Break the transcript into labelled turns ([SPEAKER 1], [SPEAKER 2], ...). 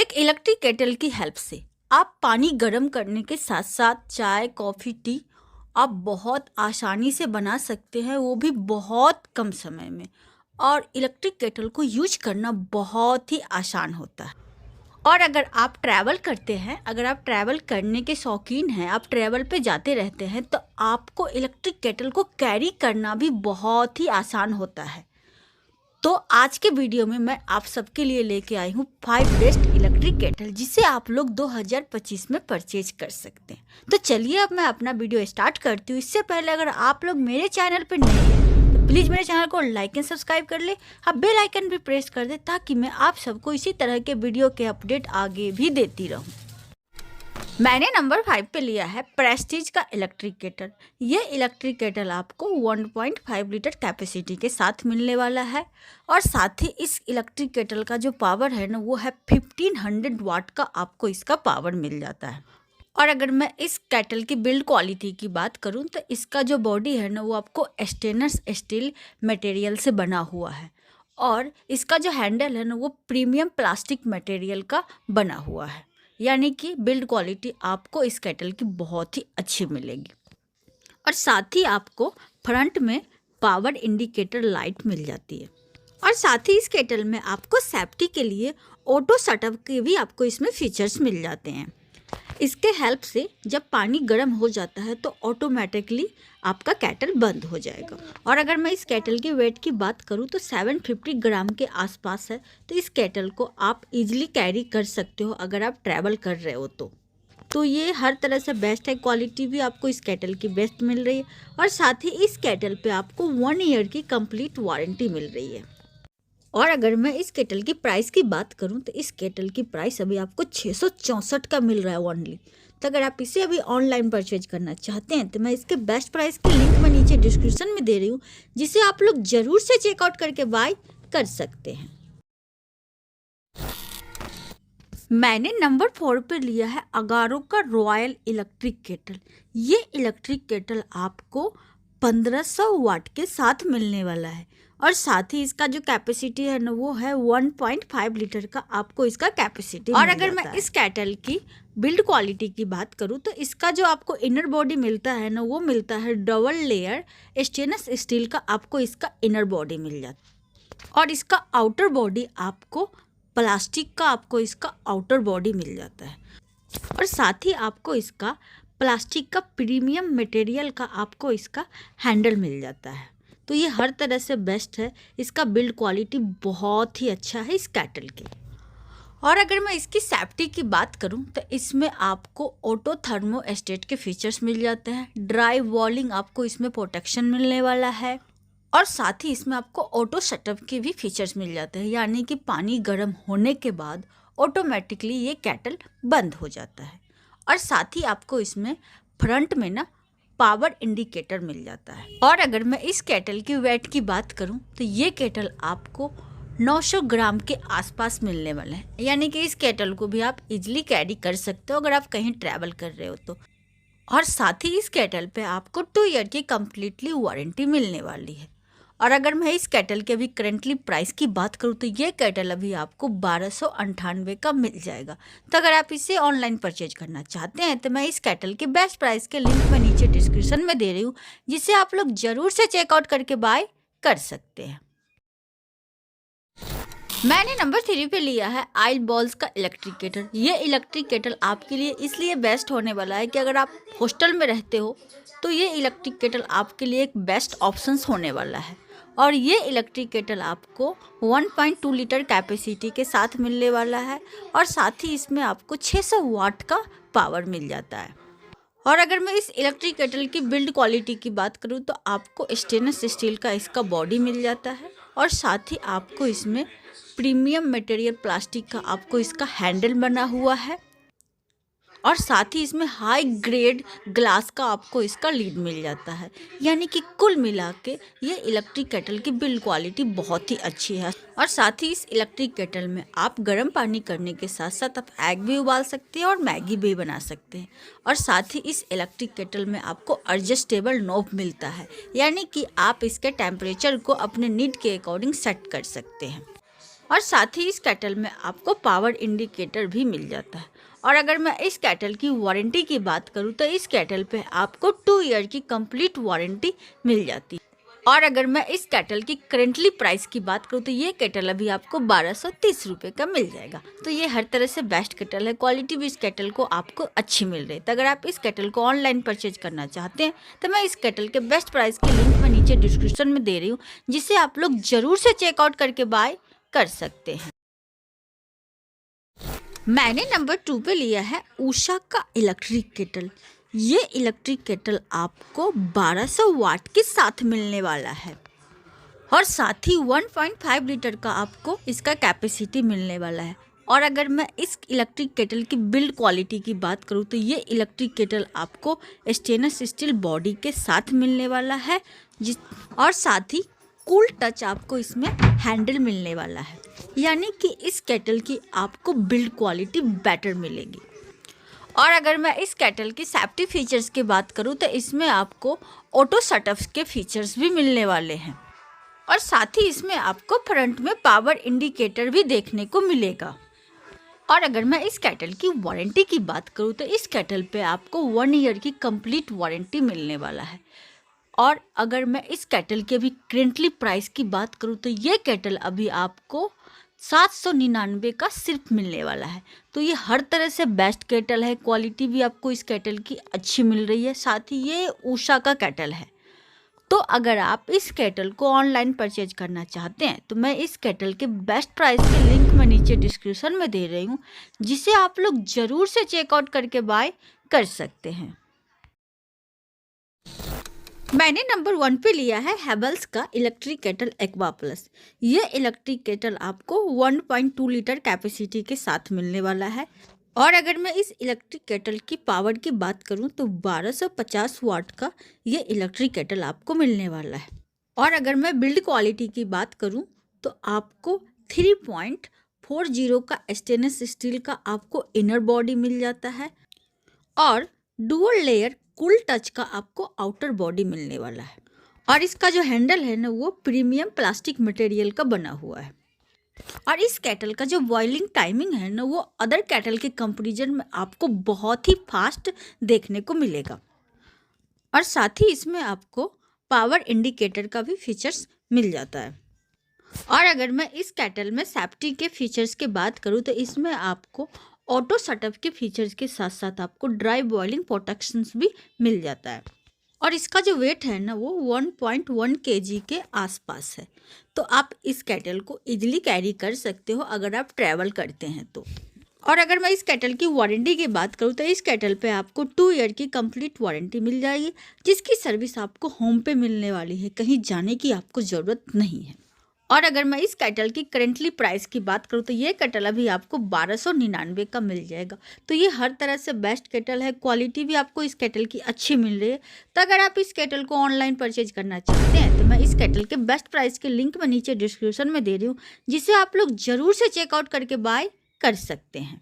[SPEAKER 1] एक electric kettle की help से आप पानी गर्म करने के साथ साथ चाय, कॉफ़ी, टी आप बहुत आसानी से बना सकते हैं, वो भी बहुत कम समय में। और इलेक्ट्रिक केटल को यूज करना बहुत ही आसान होता है। और अगर आप ट्रैवल करते हैं, अगर आप ट्रैवल करने के शौकीन हैं, आप ट्रैवल पे जाते रहते हैं, तो आपको इलेक्ट्रिक केटल को कैरी करना भी बहुत ही आसान होता है। तो आज के वीडियो में मैं आप सबके लिए लेके आई हूँ 5 बेस्ट इलेक्ट्रिक केटल, जिसे आप लोग 2025 में परचेज कर सकते हैं। तो चलिए अब मैं अपना वीडियो स्टार्ट करती हूँ। इससे पहले अगर आप लोग मेरे चैनल पर नए हैं तो प्लीज़ मेरे चैनल को लाइक एंड सब्सक्राइब कर ले। आप बेल आइकन भी प्रेस कर दे ताकि मैं आप सबको इसी तरह के वीडियो के अपडेट आगे भी देती रहूँ। मैंने नंबर 5 पे लिया है प्रेस्टीज का इलेक्ट्रिक केटल। ये इलेक्ट्रिक केटल आपको 1.5 लीटर कैपेसिटी के साथ मिलने वाला है और साथ ही इस इलेक्ट्रिक केटल का जो पावर है ना, वो है 1500 वाट का आपको इसका पावर मिल जाता है। और अगर मैं इस केटल की बिल्ड क्वालिटी की बात करूं तो इसका जो बॉडी है ना, वो आपको स्टेनलेस स्टील मटेरियल से बना हुआ है और इसका जो हैंडल है ना, वो प्रीमियम प्लास्टिक मटेरियल का बना हुआ है। यानी कि बिल्ड क्वालिटी आपको इस केटल की बहुत ही अच्छी मिलेगी। और साथ ही आपको फ्रंट में पावर इंडिकेटर लाइट मिल जाती है और साथ ही इस केटल में आपको सेफ्टी के लिए ऑटो शटअप के भी आपको इसमें फीचर्स मिल जाते हैं। इसके हेल्प से जब पानी गर्म हो जाता है तो ऑटोमेटिकली आपका केटल बंद हो जाएगा। और अगर मैं इस केटल की वेट की बात करूं तो 750 ग्राम के आसपास है। तो इस केटल को आप इजीली कैरी कर सकते हो अगर आप ट्रैवल कर रहे हो तो ये हर तरह से बेस्ट है। क्वालिटी भी आपको इस केटल की बेस्ट मिल रही है और साथ ही इस केटल पे आपको 1 ईयर की कंप्लीट वारंटी मिल रही है। और अगर मैं इस केटल की प्राइस की बात करूं तो इस केटल की प्राइस अभी आपको 664 का मिल रहा है ओनली। तो अगर आप इसे अभी ऑनलाइन परचेज करना चाहते हैं तो मैं इसके बेस्ट प्राइस की लिंक मैं नीचे डिस्क्रिप्शन में दे रही हूँ, जिसे आप लोग ज़रूर से चेकआउट करके बाय कर सकते हैं। मैंने नंबर 4 पे लिया है अगारो का रॉयल इलेक्ट्रिक केटल। ये इलेक्ट्रिक केटल आपको 1500 वाट के साथ मिलने वाला है और साथ ही इसका जो कैपेसिटी है ना, वो है 1.5 लीटर का आपको इसका कैपेसिटी। और अगर मैं इस केटल की बिल्ड क्वालिटी की बात करूँ तो इसका जो आपको इनर बॉडी मिलता है ना, वो मिलता है डबल लेयर स्टेनलेस स्टील का आपको इसका इनर बॉडी मिल जाता है और इसका आउटर बॉडी आपको प्लास्टिक का आपको इसका आउटर बॉडी मिल जाता है और साथ ही आपको इसका प्लास्टिक का प्रीमियम मटेरियल का आपको इसका हैंडल मिल जाता है। तो ये हर तरह से बेस्ट है। इसका बिल्ड क्वालिटी बहुत ही अच्छा है इस केटल की। और अगर मैं इसकी सेफ्टी की बात करूं तो इसमें आपको ऑटो थर्मोस्टेट के फीचर्स मिल जाते हैं। ड्राई वॉलिंग आपको इसमें प्रोटेक्शन मिलने वाला है और साथ ही इसमें आपको ऑटो शटअप के भी फीचर्स मिल जाते हैं। यानी कि पानी गर्म होने के बाद ऑटोमेटिकली ये केटल बंद हो जाता है। और साथ ही आपको इसमें फ्रंट में ना पावर इंडिकेटर मिल जाता है। और अगर मैं इस केटल की वेट की बात करूं तो ये केटल आपको 900 ग्राम के आसपास मिलने वाला है। यानी कि इस केटल को भी आप इजीली कैरी कर सकते हो अगर आप कहीं ट्रैवल कर रहे हो तो। और साथ ही इस केटल पे आपको 2 ईयर की कम्प्लीटली वारंटी मिलने वाली है। और अगर मैं इस केटल के अभी करंटली प्राइस की बात करूँ तो ये केटल अभी आपको 1298 का मिल जाएगा। तो अगर आप इसे ऑनलाइन परचेज करना चाहते हैं तो मैं इस केटल के बेस्ट प्राइस के लिंक मैं नीचे डिस्क्रिप्शन में दे रही हूँ, जिसे आप लोग ज़रूर से चेकआउट करके बाय कर सकते हैं। मैंने नंबर 3 पे लिया है आइल बॉल्स का इलेक्ट्रिक केटल। ये इलेक्ट्रिक केटल आपके लिए इसलिए बेस्ट होने वाला है कि अगर आप हॉस्टल में रहते हो तो ये इलेक्ट्रिक केटल आपके लिए एक बेस्ट ऑप्शंस होने वाला है। और ये इलेक्ट्रिक केटल आपको 1.2 लीटर कैपेसिटी के साथ मिलने वाला है और साथ ही इसमें आपको 600 वाट का पावर मिल जाता है। और अगर मैं इस इलेक्ट्रिक केटल की बिल्ड क्वालिटी की बात करूँ तो आपको स्टेनलेस स्टील का इसका बॉडी मिल जाता है और साथ ही आपको इसमें प्रीमियम मटेरियल प्लास्टिक का आपको इसका हैंडल बना हुआ है और साथ ही इसमें हाई ग्रेड ग्लास का आपको इसका लीड मिल जाता है। यानी कि कुल मिला के ये इलेक्ट्रिक केटल की बिल्ड क्वालिटी बहुत ही अच्छी है। और साथ ही इस इलेक्ट्रिक केटल में आप गर्म पानी करने के साथ साथ आप एग भी उबाल सकते हैं और मैगी भी बना सकते हैं। और साथ ही इस इलेक्ट्रिक केटल में आपको एडजस्टेबल नॉब मिलता है, यानी कि आप इसके टेम्परेचर को अपने नीड के अकॉर्डिंग सेट कर सकते हैं। और साथ ही इस केटल में आपको पावर इंडिकेटर भी मिल जाता है। और अगर मैं इस केटल की वारंटी की बात करूँ तो इस केटल पे आपको 2 ईयर की कंप्लीट वारंटी मिल जाती है। और अगर मैं इस केटल की करेंटली प्राइस की बात करूँ तो ये केटल अभी आपको 1230 रुपये का मिल जाएगा। तो ये हर तरह से बेस्ट केटल है, क्वालिटी भी इस केटल को आपको अच्छी मिल रही है। तो अगर आप इस केटल को ऑनलाइन परचेज करना चाहते हैं तो मैं इस केटल के बेस्ट प्राइस की लिंक मैं नीचे डिस्क्रिप्शन में दे रही हूँ, जिसे आप लोग ज़रूर से चेकआउट करके बाय कर सकते हैं। मैंने नंबर 2 पे लिया है उषा का इलेक्ट्रिक केटल। ये इलेक्ट्रिक केटल आपको 1200 वाट के साथ मिलने वाला है और साथ ही 1.5 लीटर का आपको इसका कैपेसिटी मिलने वाला है। और अगर मैं इस इलेक्ट्रिक केटल की बिल्ड क्वालिटी की बात करूँ तो ये इलेक्ट्रिक केटल आपको स्टेनलेस स्टील बॉडी के साथ मिलने वाला है और साथ ही कूल टच आपको इसमें हैंडल मिलने वाला है, यानी कि इस केटल की आपको बिल्ड क्वालिटी बेटर मिलेगी। और अगर मैं इस केटल की सेफ्टी फीचर्स की बात करूं तो इसमें आपको ऑटो शटअप्स के फीचर्स भी मिलने वाले हैं और साथ ही इसमें आपको फ्रंट में पावर इंडिकेटर भी देखने को मिलेगा। और अगर मैं इस केटल की वारंटी की बात करूं तो इस केटल पे आपको 1 ईयर की कंप्लीट वारंटी मिलने वाला है। और अगर मैं इस केटल के अभी करेंटली प्राइस की बात करूं तो ये केटल अभी आपको 799 का सिर्फ मिलने वाला है। तो ये हर तरह से बेस्ट केटल है, क्वालिटी भी आपको इस केटल की अच्छी मिल रही है। साथ ही ये उषा का केटल है। तो अगर आप इस केटल को ऑनलाइन परचेज करना चाहते हैं तो मैं इस केटल के बेस्ट प्राइस की लिंक मैं नीचे डिस्क्रिप्शन में दे रही हूँ, जिसे आप लोग ज़रूर से चेकआउट करके बाय कर सकते हैं। मैंने नंबर 1 पे लिया है हैवेल्स का इलेक्ट्रिक केटल एक्वा प्लस। ये इलेक्ट्रिक केटल आपको 1.2 लीटर कैपेसिटी के साथ मिलने वाला है। और अगर मैं इस इलेक्ट्रिक केटल की पावर की बात करूं तो 1250 वाट का ये इलेक्ट्रिक केटल आपको मिलने वाला है। और अगर मैं बिल्ड क्वालिटी की बात करूं तो आपको 3.40 का स्टेनलेस स्टील का आपको इनर बॉडी मिल जाता है और डुअल लेयर कूल टच का आपको आउटर बॉडी मिलने वाला है। और इसका जो हैंडल है ना वो प्रीमियम प्लास्टिक मटेरियल का बना हुआ है। और इस केटल का जो बॉइलिंग टाइमिंग है ना वो अदर केटल के कंपैरिजन में आपको बहुत ही फास्ट देखने को मिलेगा। और साथ ही इसमें आपको पावर इंडिकेटर का भी फीचर्स मिल जाता है। और अगर मैं इस केटल में सेफ्टी के फीचर्स की बात करूँ तो इसमें आपको ऑटो शटअप के फीचर्स के साथ साथ आपको ड्राई बॉइलिंग प्रोटेक्शंस भी मिल जाता है। और इसका जो वेट है ना वो 1.1 kg के आसपास है। तो आप इस केटल को इजीली कैरी कर सकते हो अगर आप ट्रैवल करते हैं तो। और अगर मैं इस केटल की वारंटी की बात करूँ तो इस केटल पे आपको 2 ईयर की कंप्लीट वारंटी मिल जाएगी, जिसकी सर्विस आपको होम पे मिलने वाली है, कहीं जाने की आपको ज़रूरत नहीं है। और अगर मैं इस केटल की करेंटली प्राइस की बात करूँ तो ये केटल अभी आपको 1299 का मिल जाएगा। तो ये हर तरह से बेस्ट केटल है, क्वालिटी भी आपको इस केटल की अच्छी मिल रही है। तो अगर आप इस केटल को ऑनलाइन परचेज करना चाहते हैं तो मैं इस केटल के बेस्ट प्राइस के लिंक मैं नीचे डिस्क्रिप्शन में दे रही हूँ, जिसे आप लोग ज़रूर से चेकआउट करके बाय कर सकते हैं।